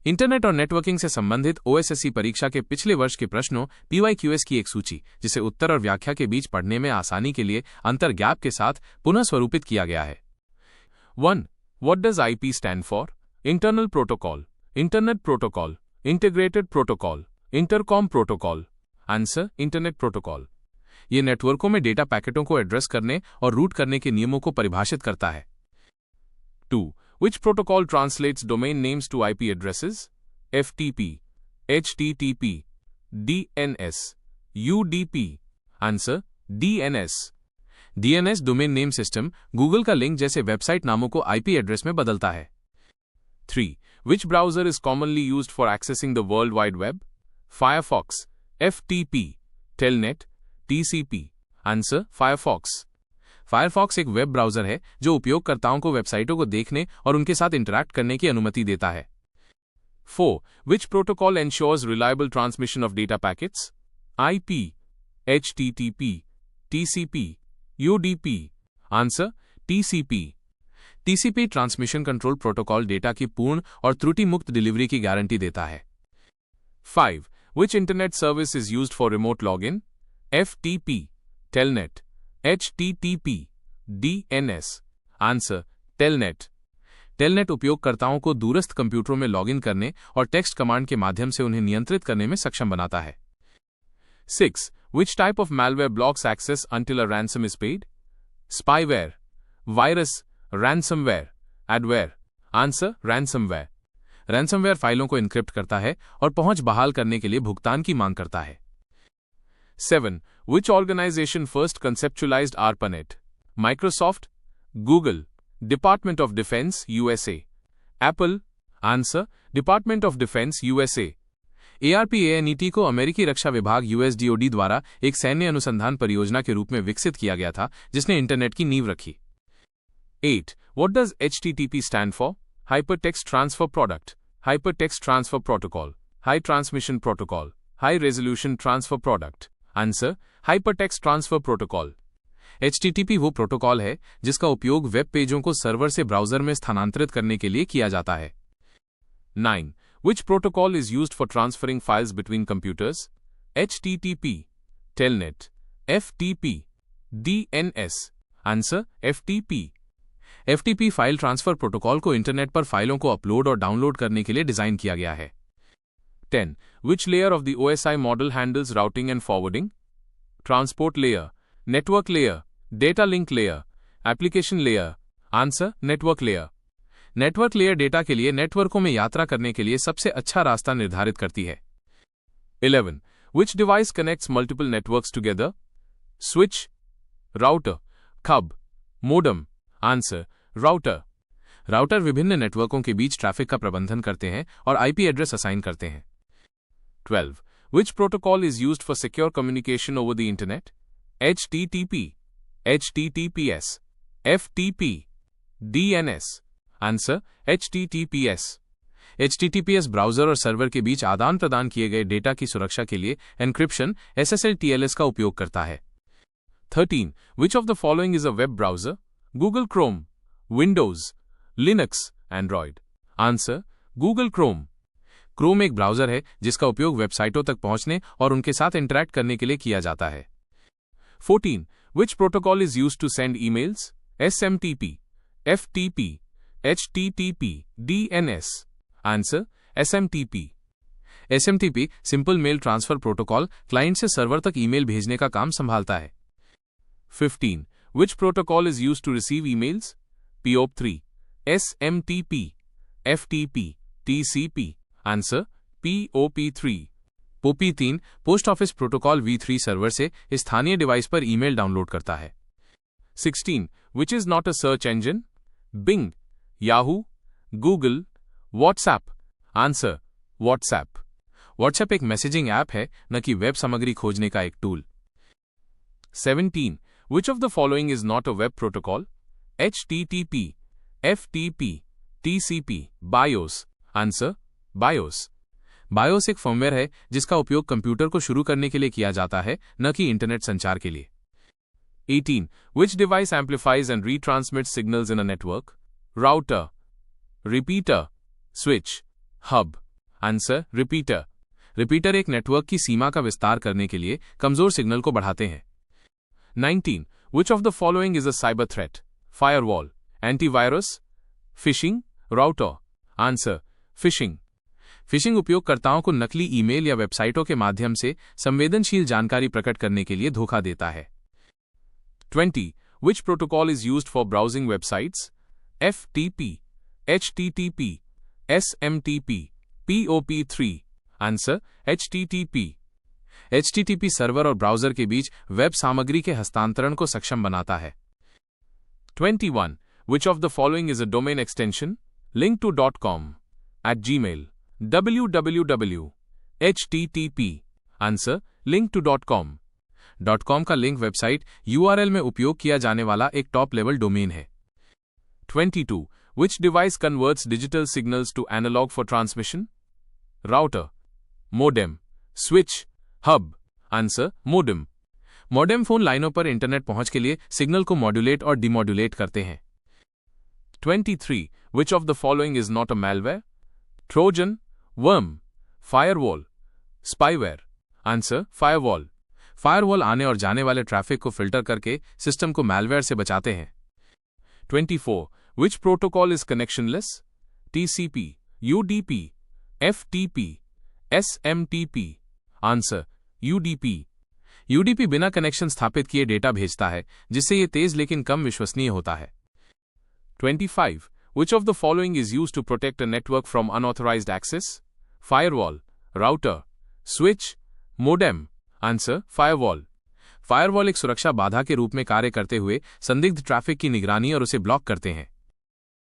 Internet और networking से संबंधित ओएसएससी परीक्षा के पिछले वर्ष के प्रश्नों पीवाईक्यूएस की एक सूची, जिसे उत्तर और व्याख्या के बीच पढ़ने में आसानी के लिए अंतर गैप के साथ पुनः स्वरूपित किया गया है। 1. What does IP stand for? Internal Protocol, Internet Protocol, Integrated Protocol, Intercom Protocol. Answer, internet protocol. ये नेटवर्कों में डेटा पैकेटों को एड्रेस करने और रूट करने के नियमों को परिभाषित करता है। 2. Which protocol translates domain names to IP addresses? FTP, HTTP, DNS, UDP. Answer, DNS। DNS domain name system Google का लिंक जैसे वेबसाइट नामों को IP एड्रेस में बदलता है। 3. Which browser is commonly used for accessing the World Wide Web? Firefox, FTP, Telnet, TCP. Answer, Firefox। Firefox एक web browser है जो उपयोगकर्ताओं को वेबसाइटों को देखने और उनके साथ इंटरैक्ट करने की अनुमति देता है। 4. Which protocol ensures reliable transmission of data packets? IP, HTTP, TCP, UDP. Answer, TCP। TCP transmission control protocol data की पूर्ण और त्रुटि मुक्त डिलीवरी की गारंटी देता है। 5. Which internet service is used for remote login? FTP, Telnet, HTTP, DNS. Answer, Telnet। Telnet उपयोगकर्ताओं को दूरस्थ कंप्यूटरों में लॉगिन करने और टेक्स्ट कमांड के माध्यम से उन्हें नियंत्रित करने में सक्षम बनाता है। 6. Which type of malware blocks access until a ransom is paid? Spyware, virus, ransomware, adware. Answer, ransomware। ransomware फाइलों को इनक्रिप्ट करता है और पहुंच बहाल करने के लिए भुगतान की मांग करता है। 7. Which organization first conceptualized ARPANET? Microsoft, Google, Department of Defense, USA. Apple. Answer, Department of Defense, USA। ARPANET को अमेरिकी रक्षा विभाग USDOD द्वारा एक सैन्य अनुसंधान परियोजना के रूप में विकसित किया गया था, जिसने इंटरनेट की नींव रखी। 8. What does HTTP stand for? Hypertext Transfer Product, Hypertext Transfer Protocol, High Transmission Protocol, High Resolution Transfer Product. Answer, Hypertext Transfer Protocol। HTTP वो प्रोटोकॉल है जिसका उपयोग वेब पेजों को सर्वर से ब्राउज़र में स्थानांतरित करने के लिए किया जाता है। 9. Which protocol is used for transferring files between computers? HTTP, Telnet, FTP, DNS. Answer, FTP। FTP file transfer protocol को इंटरनेट पर फाइलों को अपलोड और डाउनलोड करने के लिए डिजाइन किया गया है। 10. Which layer of the OSI model handles routing and forwarding? Transport layer, network layer, data link layer, application layer. Answer, network layer। Network layer data के लिए नेटवर्कों में यात्रा करने के लिए सबसे अच्छा रास्ता निर्धारित करती है। 11. Which device connects multiple networks together? Switch, router, hub, modem. Answer, router. Router विभिन्न नेटवर्कों के बीच ट्रैफिक का प्रबंधन करते हैं और IP एड्रेस असाइन करते हैं। 12. Which protocol is used for secure communication over the internet? HTTP, HTTPS, FTP, DNS. Answer, HTTPS। HTTPS browser और सर्वर के बीच आदान प्रदान किए गए डेटा की सुरक्षा के लिए एन्क्रिप्शन SSL TLS का उपयोग करता है। 13. Which of the following is a web browser? Google Chrome, Windows, Linux, Android. Answer, Google Chrome। Chrome एक ब्राउज़र है जिसका उपयोग वेबसाइटों तक पहुंचने और उनके साथ इंटरैक्ट करने के लिए किया जाता है। 14. Which protocol is used to send emails? SMTP, FTP, HTTP, DNS. Answer, SMTP। SMTP simple mail transfer protocol client से सर्वर तक ईमेल भेजने का काम संभालता है। 15. Which protocol is used to receive emails? POP3, SMTP, FTP, TCP. Answer, POP3। POP3 post office protocol V3 server से स्थानीय device पर ईमेल डाउनलोड करता है। 16. Which is not a search engine? Bing, Yahoo, Google, WhatsApp. Answer, WhatsApp। WhatsApp एक messaging app है, न कि web सामग्री खोजने का एक tool. 17. Which of the following is not a web protocol? HTTP, FTP, TCP, BIOS. Answer, BIOS। BIOS एक firmware है जिसका उपयोग कंप्यूटर को शुरू करने के लिए किया जाता है, न कि इंटरनेट संचार के लिए। 18. Which device amplifies and retransmits signals in a network? Router, repeater, switch, hub. Answer repeater. Repeater एक नेटवर्क की सीमा का विस्तार करने के लिए कमजोर सिग्नल को बढ़ाते हैं। 19. Which of the following is a cyber threat? Firewall, antivirus, phishing, router. Answer: phishing. Fishing उपयोगकर्ताओं को नकली ईमेल या वेबसाइटों के माध्यम से संवेदनशील जानकारी प्रकट करने के लिए धोखा देता है। 20. Which protocol is used for browsing websites? FTP, HTTP, SMTP, POP3. Answer: HTTP. HTTP server और ब्राउज़र के बीच वेब सामग्री के हस्तांतरण को सक्षम बनाता है। 21. Which of the following is a domain extension? Link to .com, @gmail, www, http. Answer: link to .com. .com का लिंक वेबसाइट URL में उपयोग किया जाने वाला एक टॉप लेवल डोमेन है। 22. Which device converts digital signals to analog for transmission? Router, modem, switch, hub. Answer: modem. Modem phone लाइनों पर इंटरनेट पहुंच के लिए सिग्नल को मॉड्यूलेट और डिमॉड्यूलेट करते हैं। 23. Which of the following is not a malware? Trojan, worm, firewall, spyware. Answer: firewall. Firewall आने और जाने वाले ट्रैफिक को फिल्टर करके सिस्टम को मैलवेयर से बचाते हैं। 24. Which protocol is connectionless? TCP, UDP, FTP, SMTP. Answer: UDP. UDP बिना कनेक्शन स्थापित किए डेटा भेजता है, जिससे यह तेज लेकिन कम विश्वसनीय होता है। 25. Which of the following is used to protect a network from unauthorized access? Firewall, router, switch, modem. Answer: firewall. Firewall एक सुरक्षा बाधा के रूप में कार्य करते हुए संदिग्ध ट्रैफिक की निगरानी और उसे ब्लॉक करते हैं।